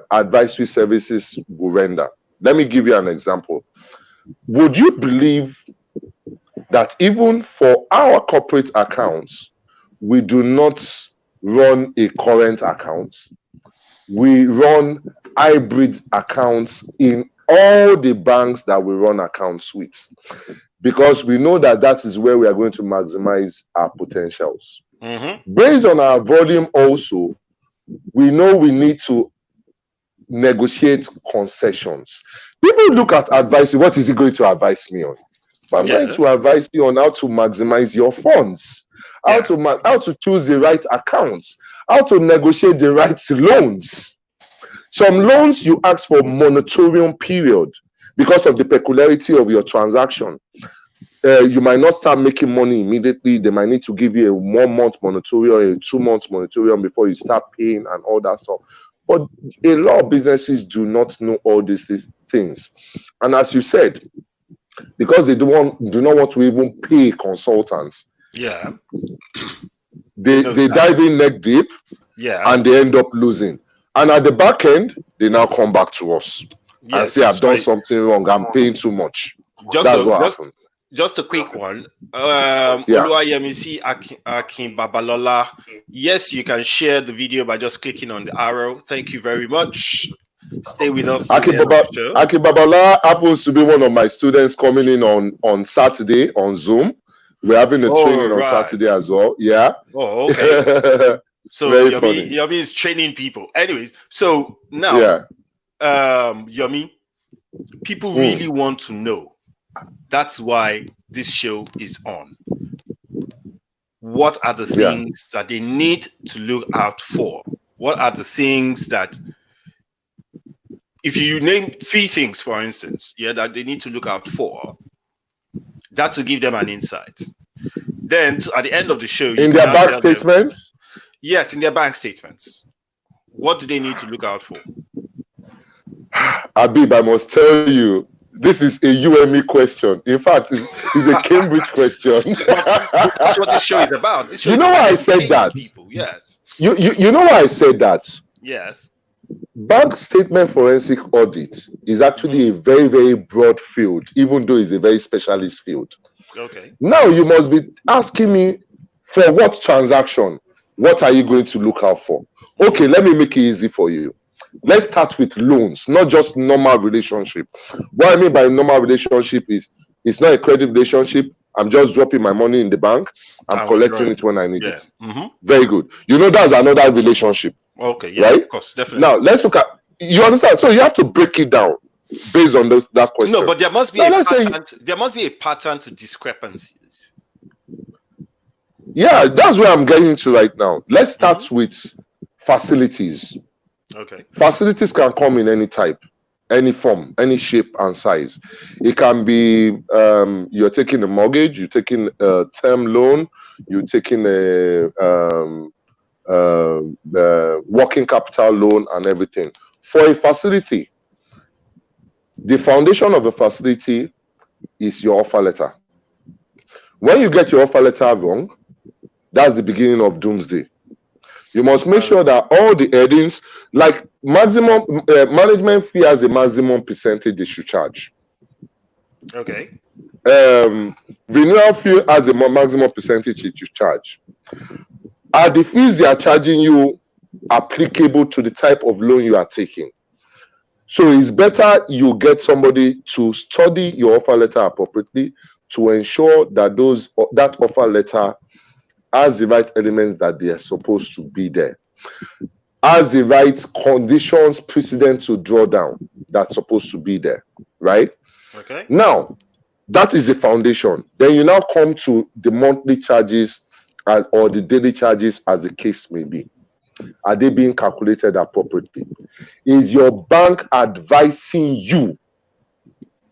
advisory services we render. Let me give you an example. Would you believe that even for our corporate accounts, we do not run a current account? we run hybrid accounts in all the banks that we run accounts with, because we know that that is where we are going to maximize our potentials. Based on our volume also, we know we need to negotiate concessions. People look at advice, what is he going to advise me on? I'm going to advise you on how to maximize your funds, how to choose the right accounts, how to negotiate the right loans. Some loans you ask for moratorium period because of the peculiarity of your transaction. You might not start making money immediately. They might need to give you a 1 month moratorium, a 2 months moratorium before you start paying and all that stuff. But a lot of businesses do not know all these things. And as you said, because they do not want to even pay consultants, they dive in neck deep, and they end up losing. And at the back end, they now come back to us and say, I've done something wrong, I'm paying too much. That's what happened. Just a quick one. Oluwayemisi Akin Babalola. Yes, you can share the video by just clicking on the arrow. Thank you very much. Stay with us. Akin Babalola happens to be one of my students coming in on Saturday on Zoom. We're having a training on Saturday as well. Yeah. Oh, okay. So Yomi is training people. Anyways, so now, Yomi, people really want to know. That's why this show is on. What are the things that they need to look out for? What are the things that, if you name 3 things, for instance, that they need to look out for, that will give them an insight. Then at the end of the show, in their bank statements? Yes, in their bank statements. What do they need to look out for? Abib, I must tell you, this is a UME question. In fact, it's a Cambridge question. That's what this show is about. This show you know why I said that? People. Yes. You know why I said that? Yes. Bank statement forensic audit is actually a very, very broad field, even though it's a very specialist field. Okay. Now you must be asking me, for what transaction? What are you going to look out for? Okay, let me make it easy for you. Let's start with loans, not just normal relationship. What I mean by normal relationship is it's not a credit relationship. I'm just dropping my money in the bank. I'm collecting it when I need it. Very good. You know, that's another relationship. Okay, yeah, right? Of course, definitely. Now, let's look at, you understand? So you have to break it down based on that question. No, but there must be there must be a pattern to discrepancies. Yeah, that's where I'm getting to right now. Let's start with facilities. Okay. Facilities can come in any type, any form, any shape and size. It can be you're taking a mortgage, you're taking a term loan, you're taking a working capital loan and everything. For a facility, the foundation of a facility is your offer letter. When you get your offer letter wrong, that's the beginning of doomsday. You must make sure that all the headings, like maximum management fee has a maximum percentage they should charge. Okay. Renewal fee has a maximum percentage it you charge. Are the fees they are charging you applicable to the type of loan you are taking? So it's better you get somebody to study your offer letter appropriately to ensure that that offer letter has the right elements that they are supposed to be there, has the right conditions precedent to draw down that's supposed to be there, right? Okay. Now, that is the foundation. Then you now come to the monthly charges or the daily charges, as the case may be. Are they being calculated appropriately? Is your bank advising you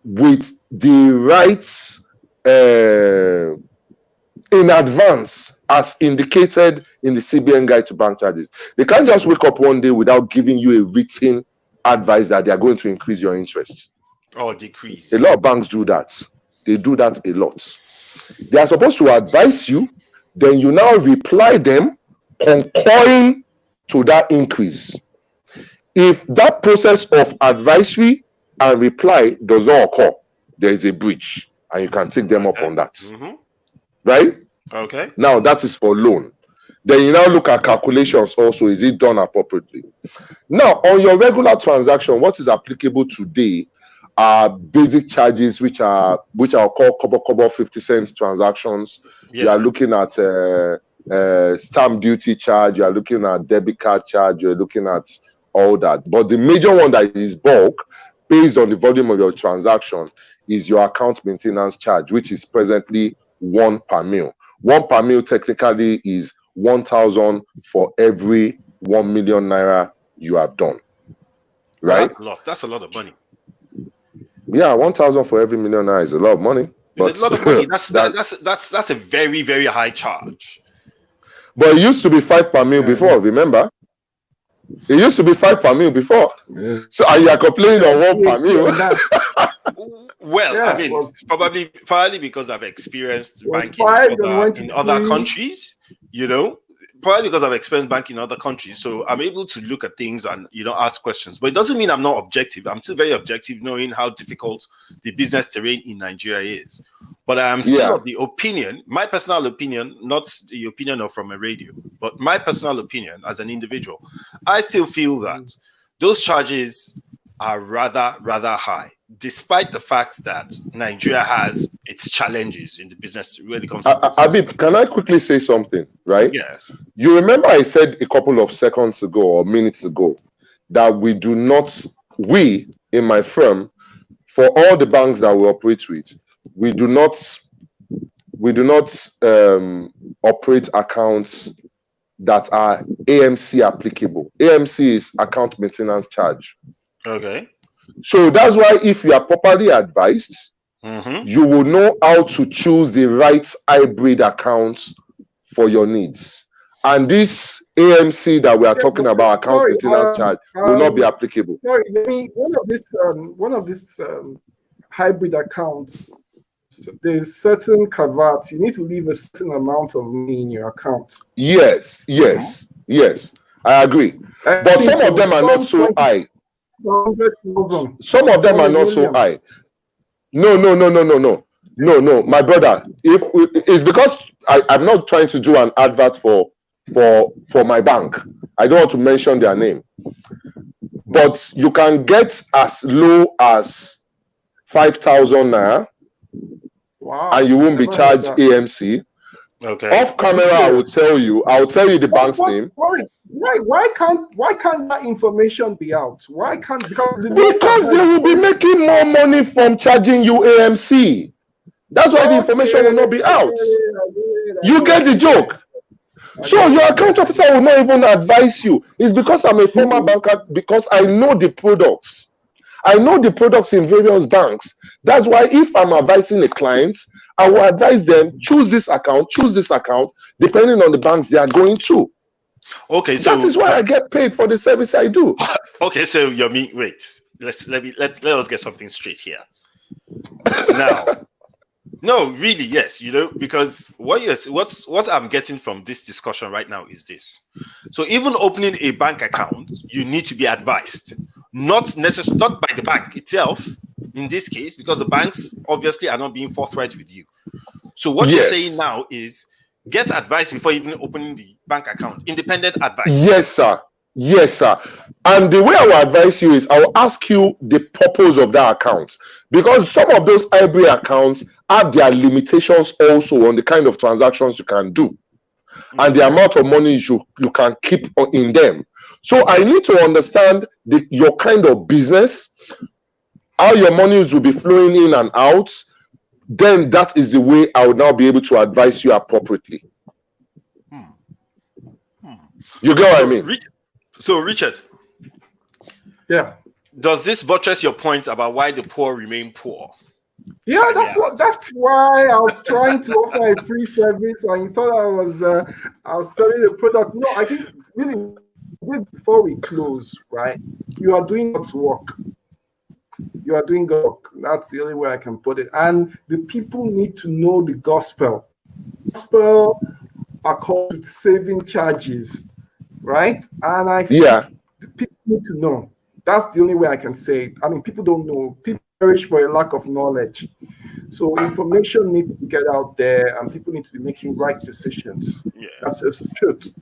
with the rights in advance as indicated in the CBN guide to bank charges? They can't just wake up one day without giving you a written advice that they are going to increase your interest or decrease. A lot of banks do that. They do that a lot. They are supposed to advise you, then you now reply them concurring to that increase. If that process of advisory and reply does not occur, there is a breach and you can take them up on that. Right? Okay. Now that is for loan. Then you now look at calculations also. Is it done appropriately? Now, on your regular transaction, what is applicable today are basic charges, which are called kobo 50 cents transactions. Yeah. You are looking at stamp duty charge. You are looking at debit card charge. You're looking at all that. But the major one that is bulk, based on the volume of your transaction, is your account maintenance charge, which is presently 1 per mil. 1 per mil technically is 1,000 for every 1 million naira you have done. Right? That's a lot. That's a lot of money. Yeah, 1,000 for every million naira is a lot of money. It's a lot of money. That's a very, very high charge. But it used to be 5 per mil before, remember? It used to be 5 per mil before. Yeah. So are you complaining on 1 per mil? Well, yeah, I mean, probably because I've experienced banking in other countries, you know. Probably because I've experienced banking in other countries, so I'm able to look at things and, you know, ask questions. But it doesn't mean I'm not objective. I'm still very objective, knowing how difficult the business terrain in Nigeria is. But I'm still of the opinion, my personal opinion, not the opinion of from a radio, but my personal opinion as an individual, I still feel that those charges are rather high, despite the fact that Nigeria has its challenges in the business when it comes to business. Abib, can I quickly say something, right? Yes. You remember I said a couple of seconds ago or minutes ago that we in my firm, for all the banks that we operate with, we do not operate accounts that are AMC applicable. AMC is account maintenance charge. Okay. So that's why if you are properly advised, you will know how to choose the right hybrid accounts for your needs. And this AMC that we are talking about, account maintenance charge, will not be applicable. Sorry, one of these hybrid accounts, there's certain caveats. You need to leave a certain amount of money in your account. Yes, I agree. But some of them are not so high. Some of them are not so high. No, my brother. If it's because I'm not trying to do an advert for my bank. I don't want to mention their name. But you can get as low as 5,000 naira. Wow. And you won't be charged AMC. Okay. Off camera, I'll tell you the bank's name. Why can't that information be out? Why can't because they will be making more money from charging you AMC. That's why the information will not be out. You get the joke. So your account officer will not even advise you. It's because I'm a former banker, because I know the products. I know the products in various banks. That's why if I'm advising a client, I will advise them, choose this account, depending on the banks they are going to. Okay, so that is why I get paid for the service I do. Okay, so wait. Let us get something straight here. Now, no, really, yes, you know, because what I'm getting from this discussion right now is this. So even opening a bank account, you need to be advised, not by the bank itself in this case, because the banks obviously are not being forthright with you. So what you're saying now is get advice before even opening the bank account. Independent advice. Yes, sir. And the way I will advise you is I will ask you the purpose of that account, because some of those hybrid accounts have their limitations also on the kind of transactions you can do and the amount of money you can keep in them. So I need to understand your kind of business, how your monies will be flowing in and out. Then that is the way I will now be able to advise you appropriately. You get what I mean? So Richard, yeah, does this buttress your point about why the poor remain poor? Yeah, that's why I was trying to offer a free service, and you thought I was selling the product. No, I think really before we close, right? You are doing God's work. You are doing God's work. That's the only way I can put it. And the people need to know the gospel. Gospel are called saving charges, right? And I think the people need to know. That's the only way I can say it. I mean, people don't know. People perish for a lack of knowledge. So information needs to get out there, and people need to be making right decisions. Yeah. That's just the truth.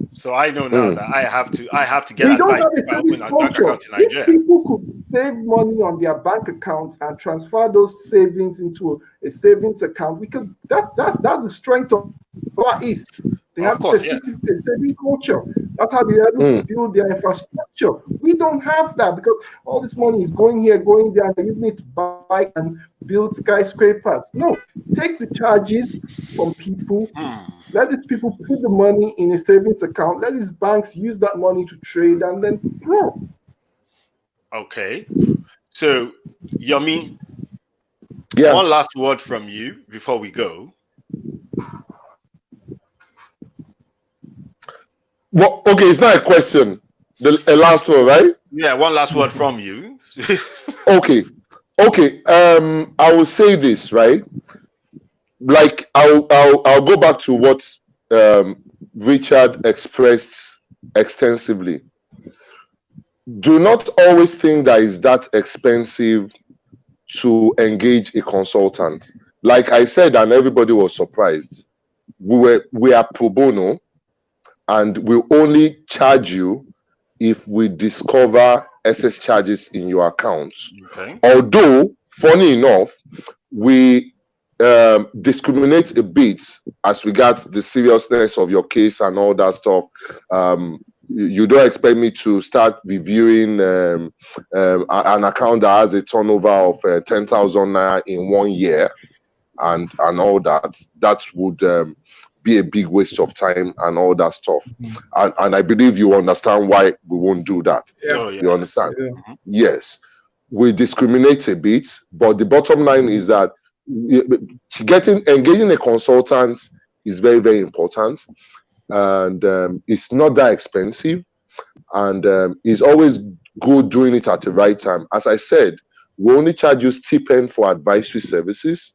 So I know now that I have to get We don't advice have a if I savings open a bank culture. account in Nigeria. If people could save money on their bank accounts and transfer those savings into a savings account, we could. That's the strength of our East. They have a saving culture. That's how they're able to build their infrastructure. We don't have that because all this money is going here, going there, and they're using it to buy and build skyscrapers. No, take the charges from people. Let these people put the money in a savings account. Let these banks use that money to trade and then grow. Okay. So, Yomi, one last word from you before we go. Well, okay, it's not a question. The last one, right? Yeah, one last word from you. Okay. I will say this, right? Like I'll go back to what Richard expressed extensively. Do not always think that it's that expensive to engage a consultant. Like I said, and everybody was surprised. We are pro bono, and we'll only charge you if we discover excess charges in your accounts. Okay. Although, funny enough, we discriminate a bit as regards the seriousness of your case and all that stuff. You don't expect me to start reviewing an account that has a turnover of 10,000 naira in 1 year and all that. That would be a big waste of time and all that stuff. And I believe you understand why we won't do that. Yeah. You understand? Yeah. Yes. We discriminate a bit, but the bottom line is that engaging a consultant is very, very important. And it's not that expensive. And it's always good doing it at the right time. As I said, we only charge you stipend for advisory services.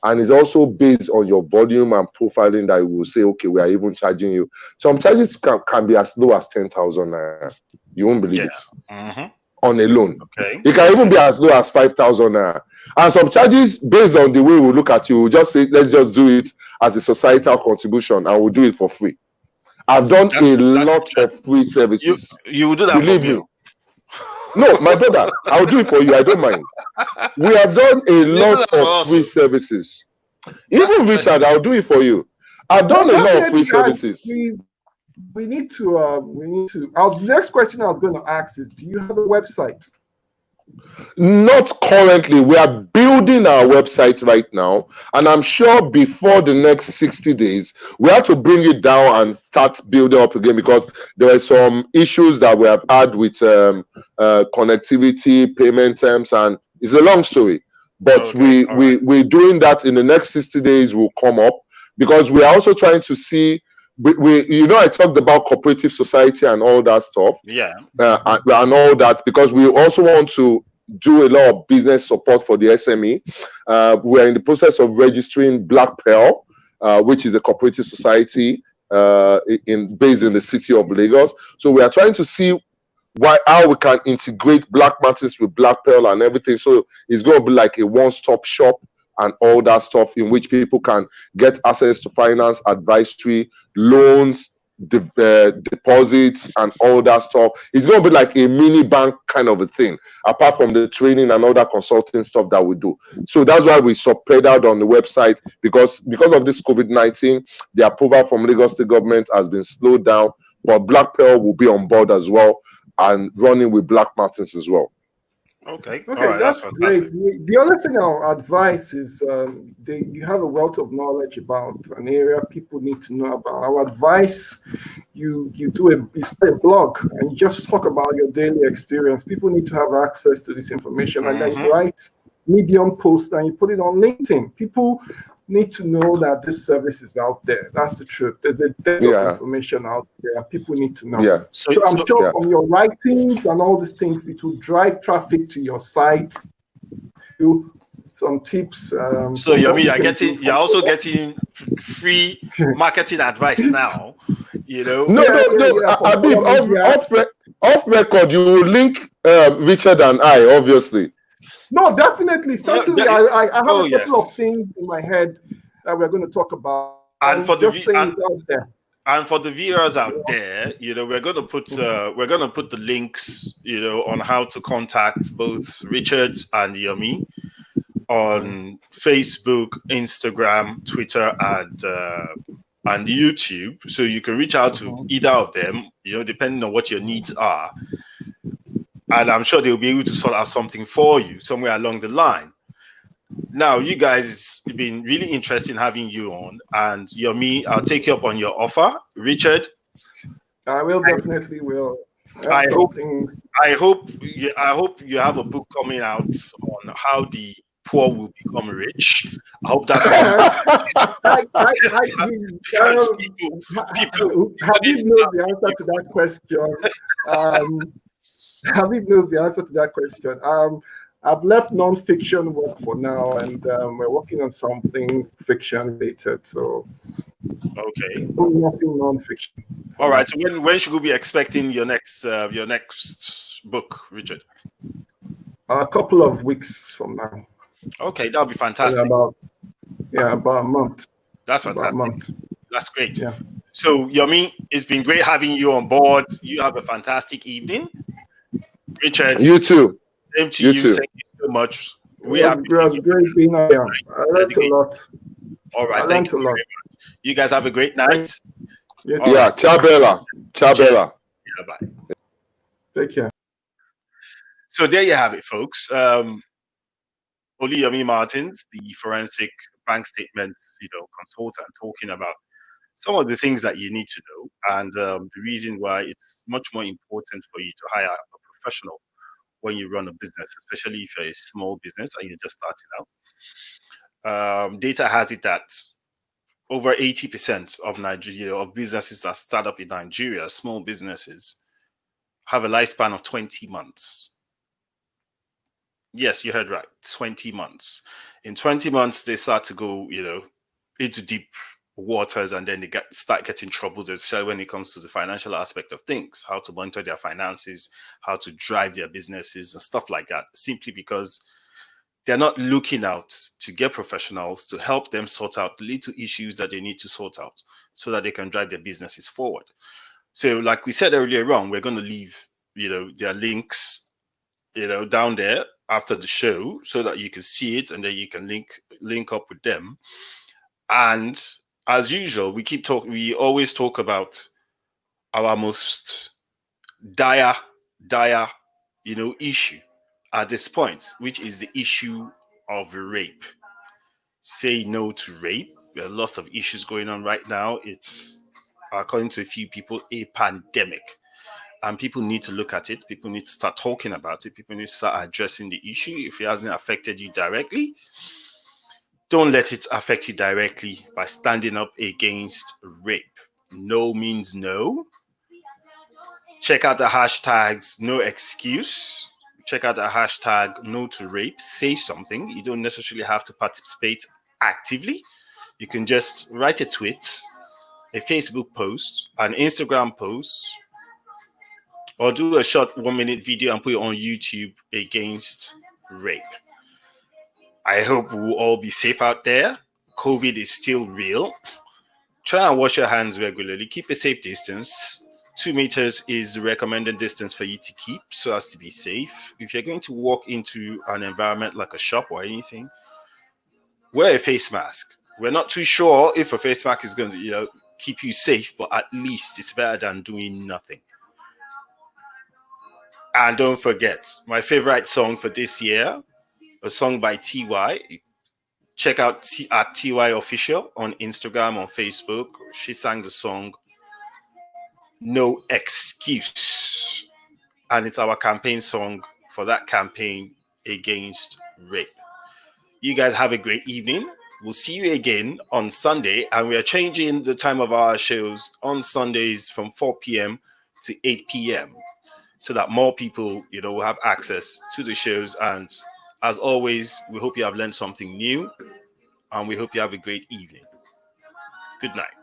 And it's also based on your volume and profiling that we will say, okay, we are even charging you. Some charges can be as low as 10,000 naira. You won't believe it. On a loan. Okay. It can even be as low as 5,000 naira. And some charges, based on the way we look at you, we'll just say, let's just do it as a societal contribution and we'll do it for free. I've done a lot of free services. You will do that believe for me. No, my brother, I'll do it for you. I don't mind. We have done a lot of free services. Even Richard, I'll do it for you. I've done a lot of free services. We need to. Next question I was going to ask is: do you have a website? Not currently. We are building our website right now, and I'm sure before the next 60 days, we have to bring it down and start building up again because there are some issues that we have had with connectivity, payment terms, and it's a long story. But we're doing that in the next 60 days. Will come up because we are also trying to see. I talked about cooperative society and all that stuff. Yeah. And all that because we also want to do a lot of business support for the SME. We're in the process of registering Black Pearl, which is a cooperative society based in the city of Lagos. So we are trying to see how we can integrate Black Martins with Black Pearl and everything. So it's going to be like a one-stop shop and all that stuff in which people can get access to finance, advisory, loans, deposits, and all that stuff. It's going to be like a mini bank kind of a thing, apart from the training and other consulting stuff that we do. So that's why we spread out on the website because of this COVID-19, the approval from Lagos State government has been slowed down, but Black Pearl will be on board as well and running with Black Martins as well. Okay, that's great. The other thing I'll advise is you have a wealth of knowledge about an area people need to know about. Our advice, you start a blog and you just talk about your daily experience. People need to have access to this information, and then you write Medium posts and you put it on LinkedIn. People need to know that this service is out there. That's the truth. There's a depth of information out there. People need to know. Yeah. So I'm sure from your writings and all these things, it will drive traffic to your site. Some tips. So you're also getting free marketing advice now. No. Off record, you will link Richard and I, obviously. No, definitely, certainly. Yeah, I have oh, a couple yes. of things in my head that we're going to talk about. And for the just saying it out there. And for the viewers out there, we're gonna put the links, on how to contact both Richard and Yomi on Facebook, Instagram, Twitter, and YouTube. So you can reach out to either of them, depending on what your needs are. And I'm sure they'll be able to sort out something for you somewhere along the line. Now, you guys, it's been really interesting having you on. And Yomi, I'll take you up on your offer. Richard, I will definitely will. I hope you have a book coming out on how the poor will become rich. I hope that's one. Habib knows the answer to that question. Habib knows the answer to that question. I've left non-fiction work for now, and we're working on something fiction related. So, okay, nothing non-fiction. All right. So when should we be expecting your next book, Richard? A couple of weeks from now. Okay, that'll be fantastic. About a month. That's fantastic. About a month. That's great. Yeah. So, Yomi, it's been great having you on board. You have a fantastic evening. Richard. You too. Same to you. Too. Thank you so much. It was great being here. I learned a lot. All right. Thank you very much. You guys have a great night. Yeah. Ciao, Bella. Ciao, Bella. Yeah, bye. Take care. So there you have it, folks. Yomi Martins, the forensic bank statements, consultant, talking about some of the things that you need to know and the reason why it's much more important for you to hire a professional when you run a business, especially if you're a small business and you're just starting out. Data has it that over 80% of Nigeria, of businesses that start up in Nigeria, small businesses, have a lifespan of 20 months. Yes, you heard right, 20 months. In 20 months, they start to go, into deep waters, and then they start getting troubles, especially when it comes to the financial aspect of things, how to monitor their finances, how to drive their businesses and stuff like that, simply because they're not looking out to get professionals to help them sort out little issues that they need to sort out so that they can drive their businesses forward. So like we said earlier on, we're going to leave, their links, down there after the show so that you can see it and then you can link up with them. And as usual, we always talk about our most dire, issue at this point, which is the issue of rape. Say no to rape. There are lots of issues going on right now. It's, according to a few people, a pandemic. And people need to look at it. People need to start talking about it. People need to start addressing the issue. If it hasn't affected you directly, don't let it affect you directly by standing up against rape. No means no. Check out the hashtags no excuse. Check out the hashtag no to rape. Say something. You don't necessarily have to participate actively. You can just write a tweet, a Facebook post, an Instagram post, or do a short 1-minute video and put it on YouTube against rape. I hope we'll all be safe out there. COVID is still real. Try and wash your hands regularly. Keep a safe distance. 2 meters is the recommended distance for you to keep so as to be safe. If you're going to walk into an environment like a shop or anything, wear a face mask. We're not too sure if a face mask is going to, keep you safe, but at least it's better than doing nothing. And don't forget, my favorite song for this year, a song by TY. Check out at TY Official on Instagram, on Facebook. She sang the song No Excuse. And it's our campaign song for that campaign against rape. You guys have a great evening. We'll see you again on Sunday. And we are changing the time of our shows on Sundays from 4 p.m. to 8 p.m. so that more people, will have access to the shows. And as always, we hope you have learned something new, and we hope you have a great evening. Good night.